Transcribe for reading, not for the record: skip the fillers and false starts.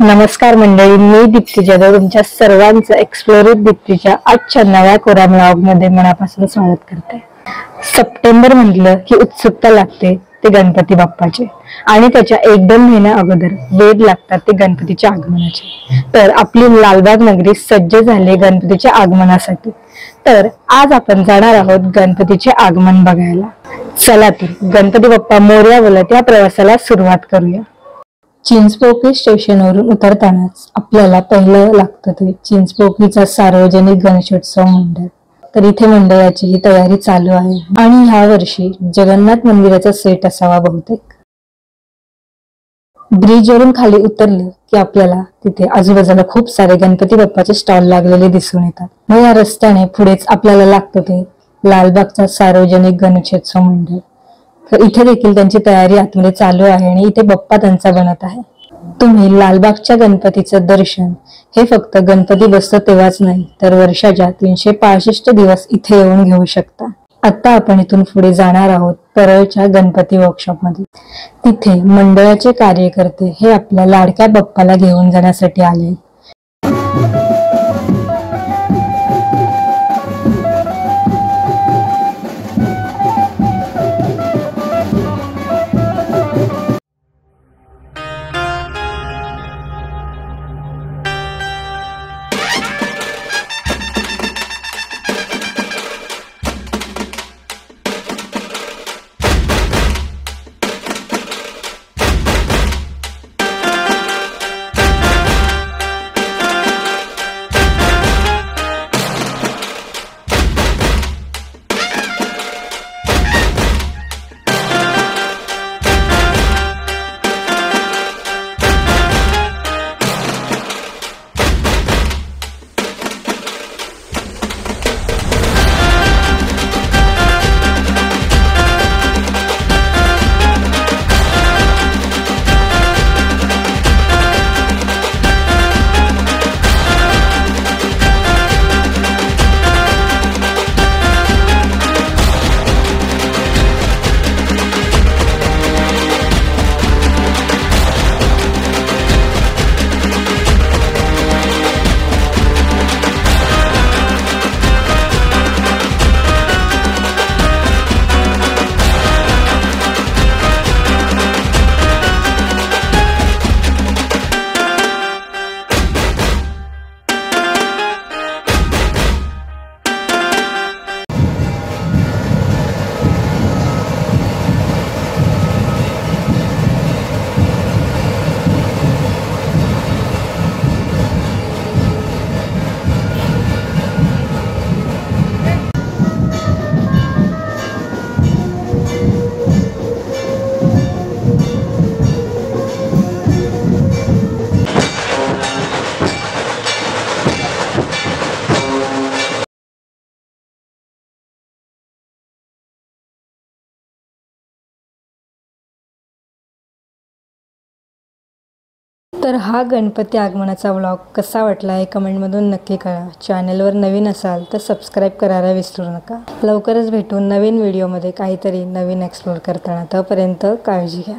नमस्कार मंडळी, मी दीप्ती जाधव तुमच्या सर्वांचं एक्सप्लोरिंग दीप्तीच्या आजच्या नव्या कोरा ब्लॉग मध्ये मनापासून स्वागत करते। सप्टेंबर म्हटलं की उत्सुकता लागते ते गणपती बाप्पाचे आणि त्याच्या 1-2 महिन्या अगोदर वेध लागतात ते गणपतीच्या आगमनाचे। तर आपली लालबाग नगरी सज्ज झाली गणपतीच्या आगमनासाठी। तर आज आपण जाणार आहोत गणपतीचे आगमन बघायला। चला तर गणपती बाप्पा मोरया बोलत या प्रवासाला सुरुवात करूया। चिंचपोकळी स्टेशनवरून उतरतानाच आपल्याला पहिलं लागतं ते चिंचपोकळीचा सार्वजनिक गणेशोत्सव मंडळ। तर इथे मंडळाची ही तयारी चालू आहे आणि ह्या वर्षी जगन्नाथ मंदिराचा सेट असावा बहुतेक। ब्रिजवरून खाली उतरलं की आपल्याला तिथे आजूबाजूला खूप सारे गणपती बाप्पाचे स्टॉल लागलेले दिसून येतात। मग या रस्त्याने पुढेच आपल्याला लागतं ते लालबागचा सार्वजनिक गणेशोत्सव मंडळ। तर इथे देखील त्यांची तयारी आतमध्ये चालू आहे आणि इथे बाप्पा त्यांचा बनत आहे। तुम्ही लालबागच्या गणपतीचं दर्शन हे फक्त गणपती बसतो तेव्हाच नाही तर वर्षाच्या 365 दिवस इथे येऊन घेऊ शकता। आता आपण इथून पुढे जाणार आहोत परळच्या गणपती वर्कशॉप मध्ये। तिथे मंडळाचे कार्यकर्ते हे आपल्या लाडक्या बाप्पाला घेऊन जाण्यासाठी आले। तर हा गणपती आगमनाचा व्लॉग कसा वाटला हे कमेंटमधून नक्की कळवा। चॅनलवर नवीन असाल तर सबस्क्राईब करायला विसरू नका। लवकरच भेटू नवीन व्हिडिओमध्ये काहीतरी नवीन एक्सप्लोर करताना। तोपर्यंत काळजी घ्या।